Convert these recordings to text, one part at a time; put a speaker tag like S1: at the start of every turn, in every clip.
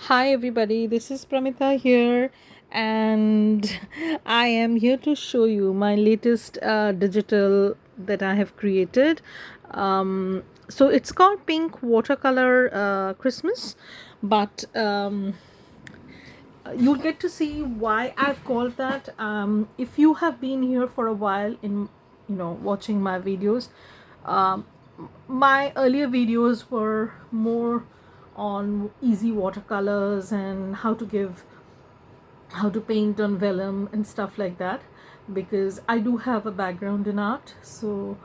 S1: Hi everybody, this is Pramita here, and I am here to show you my latest digital that I have created. So it's called Pink Watercolor Christmas, but you'll get to see why I've called that. If you have been here for a while in watching my videos, um, my earlier videos were more on easy watercolors and how to paint on vellum and stuff like that, because I do have a background in art. So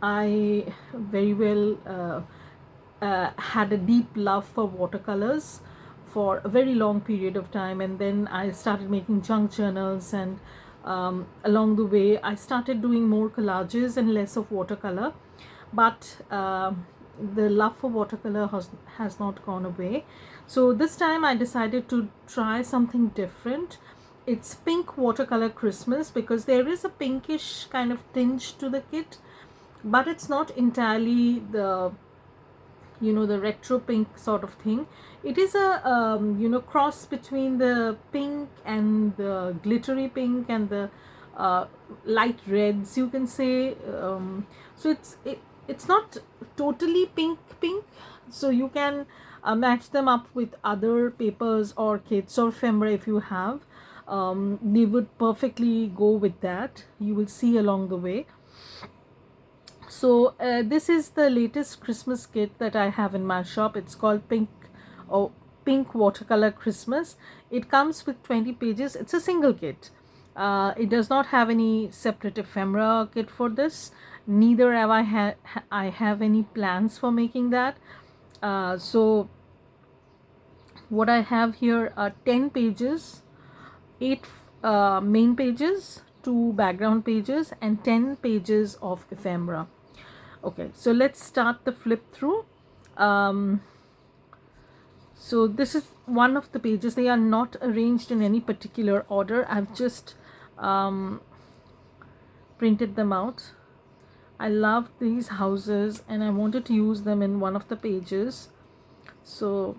S1: I very well had a deep love for watercolors for a very long period of time, and then I started making junk journals, and along the way I started doing more collages and less of watercolor. But the love for watercolor has not gone away. So this time I decided to try something different. It's Pink Watercolor Christmas because there is a pinkish kind of tinge to the kit, but it's not entirely the retro pink sort of thing. It is a cross between the pink and the glittery pink and the light reds, you can say. So it's not totally pink, so you can match them up with other papers or kits or ephemera if you have. They would perfectly go with that, you will see along the way. So this is the latest Christmas kit that I have in my shop. It's called Pink Watercolor Christmas. It comes with 20 pages. It's a single kit. It does not have any separate ephemera kit for this. Neither have I have any plans for making that. So what I have here are 10 pages, 8 main pages, 2 background pages, and 10 pages of ephemera. Okay, so let's start the flip through. So this is one of the pages. They are not arranged in any particular order. I've just printed them out. I love these houses and I wanted to use them in one of the pages. So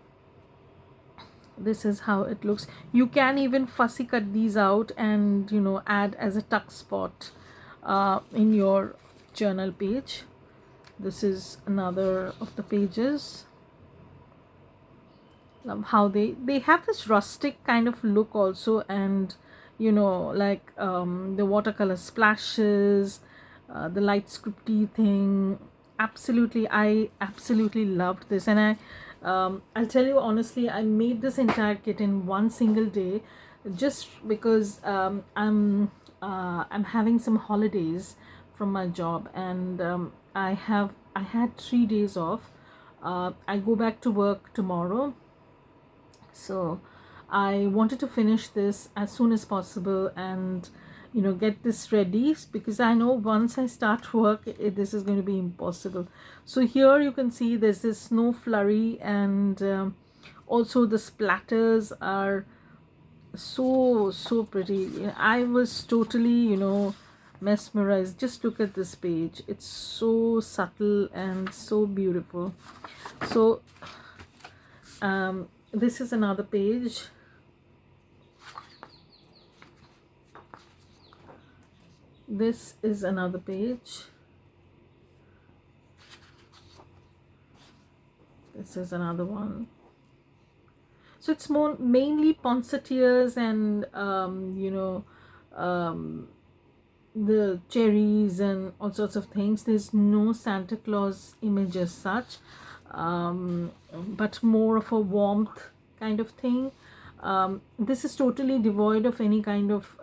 S1: this is how it looks. You can even fussy cut these out and add as a tuck spot in your journal page. This is another of the pages. Love how they have this rustic kind of look also, and like the watercolor splashes, the light scripty thing. I absolutely loved this, and I'll tell you honestly, I made this entire kit in one single day, just because I'm having some holidays from my job, and I had 3 days off. I go back to work tomorrow, so I wanted to finish this as soon as possible and get this ready, because I know once I start work this is going to be impossible. So here you can see there's this snow flurry, and also the splatters are so pretty. I was totally mesmerized. Just look at this page, it's so subtle and so beautiful. So this is another page. This is another page. This is another one. So it's mainly poinsettias and the cherries and all sorts of things. There's no Santa Claus image as such, but more of a warmth kind of thing. This is totally devoid of any kind of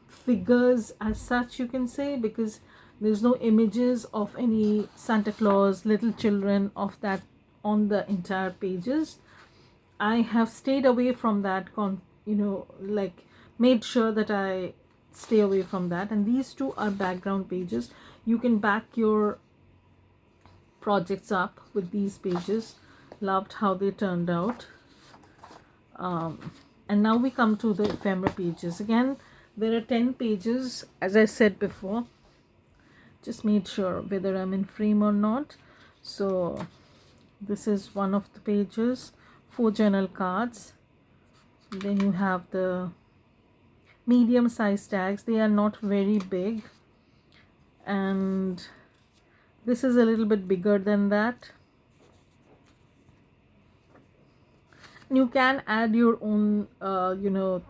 S1: figures as such, you can say, because there's no images of any Santa Claus, little children of that on the entire pages. I have stayed away from that, like made sure that I stay away from that. And these two are background pages. You can back your projects up with these pages. Loved how they turned out. And now we come to the ephemera pages. Again, there are 10 pages, as I said before. Just made sure whether I'm in frame or not. So This is one of the pages, 4 journal cards. Then you have the medium size tags. They are not very big, and this is a little bit bigger than that. You can add your own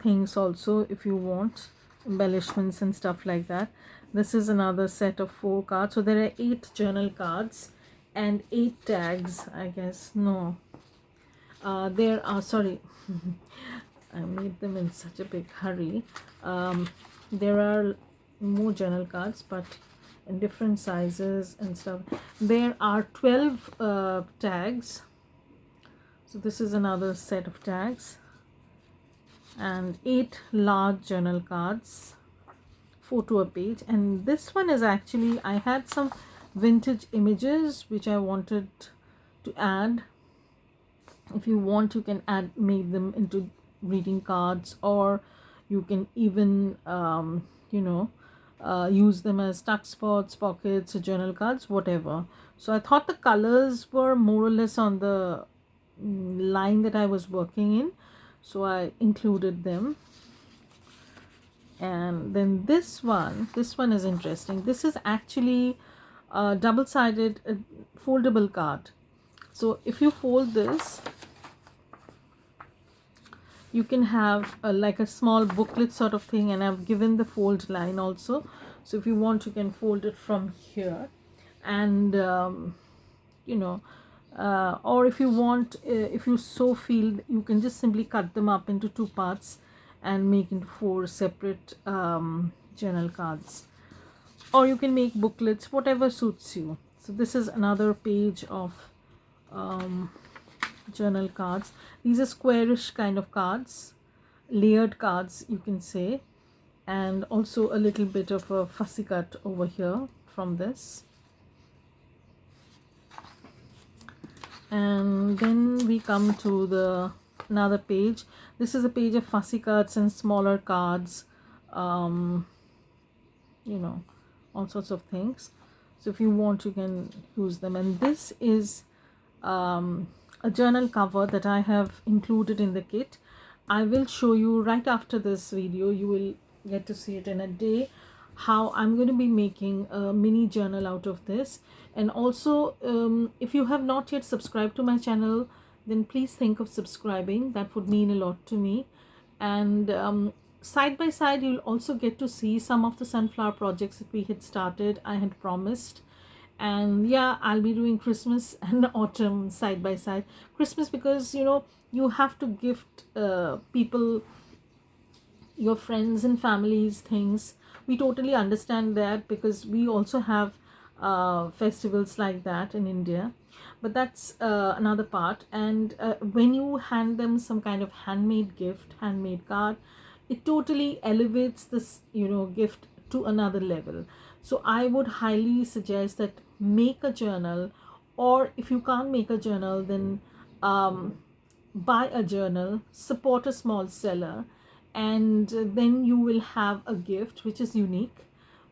S1: things also if you want, embellishments and stuff like that. This is another set of 4 cards. So there are 8 journal cards and 8 tags, I guess. No, there are, sorry, I made them in such a big hurry. There are more journal cards, but in different sizes and stuff. There are 12 tags. So this is another set of tags, and 8 large journal cards, 4 to a page. And this one is actually, I had some vintage images which I wanted to add. If you want, you can make them into greeting cards, or you can even use them as tuck spots, pockets, journal cards, whatever. So I thought the colors were more or less on the line that I was working in, so I included them. And then this one is interesting. This is actually a double-sided foldable card. So if you fold this, you can have like a small booklet sort of thing, and I've given the fold line also. So if you want, you can fold it from here, and or if you want, if you so feel, you can just simply cut them up into 2 parts and make into 4 separate journal cards, or you can make booklets, whatever suits you. So this is another page of journal cards. These are squarish kind of cards, layered cards, you can say, and also a little bit of a fussy cut over here from this. And then we come to another page. This is a page of fussy cuts and smaller cards, all sorts of things. So if you want, you can use them. And this is a journal cover that I have included in the kit. I will show you right after this video. You will get to see it in a day, how I'm going to be making a mini journal out of this. And also, if you have not yet subscribed to my channel, then please think of subscribing. That would mean a lot to me. And side by side, you'll also get to see some of the sunflower projects that we had started, I had promised. And yeah, I'll be doing Christmas and autumn side by side. Christmas, because you have to gift people, your friends and families, things. We totally understand that, because we also have festivals like that in India, but that's another part. And when you hand them some kind of handmade gift, handmade card, it totally elevates this gift to another level. So I would highly suggest that make a journal, or if you can't make a journal, then buy a journal, support a small seller, and then you will have a gift which is unique,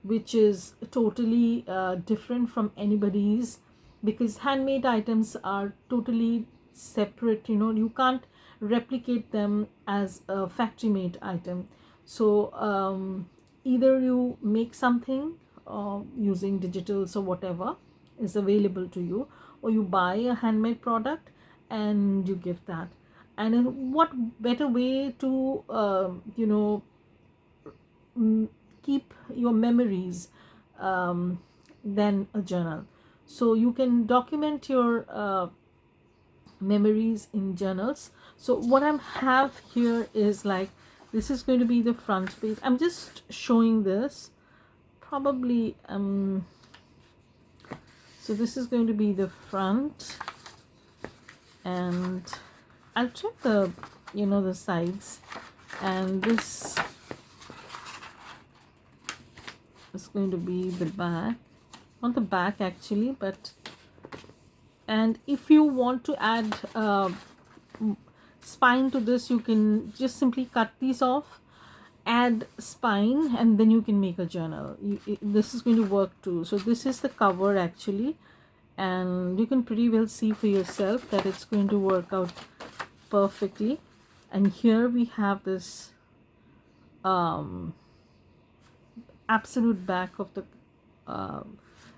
S1: which is totally different from anybody's, because handmade items are totally separate. You can't replicate them as a factory made item. So either you make something using digitals or whatever is available to you, or you buy a handmade product and you give that. And what better way to keep your memories than a journal. So you can document your memories in journals. So what I have here is, like, this is going to be the front page. I'm just showing this, probably so this is going to be the front, and I'll check the the sides, and this is going to be the back, not the back actually, but, and if you want to add spine to this, you can just simply cut these off, add spine, and then you can make a journal. This is going to work too. So this is the cover actually, and you can pretty well see for yourself that it's going to work out perfectly. And here we have this absolute back of the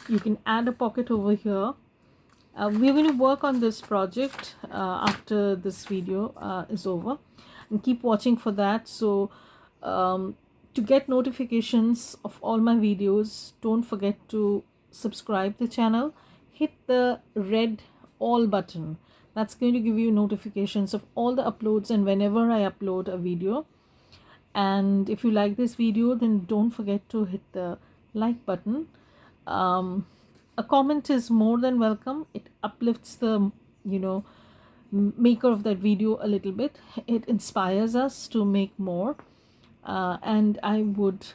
S1: you can add a pocket over here. We're going to work on this project after this video is over, and keep watching for that. So to get notifications of all my videos, don't forget to subscribe the channel, hit the red all button. That's going to give you notifications of all the uploads and whenever I upload a video. And if you like this video, then don't forget to hit the like button. A comment is more than welcome. It uplifts the maker of that video a little bit. It inspires us to make more, and I would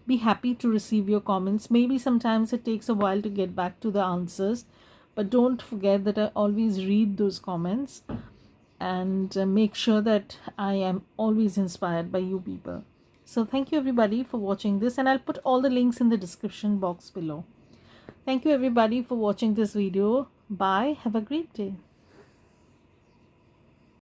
S1: be happy to receive your comments. Maybe sometimes it takes a while to get back to the answers, but don't forget that I always read those comments and make sure that I am always inspired by you people. So thank you everybody for watching this, and I'll put all the links in the description box below. Thank you everybody for watching this video. Bye. Have a great day.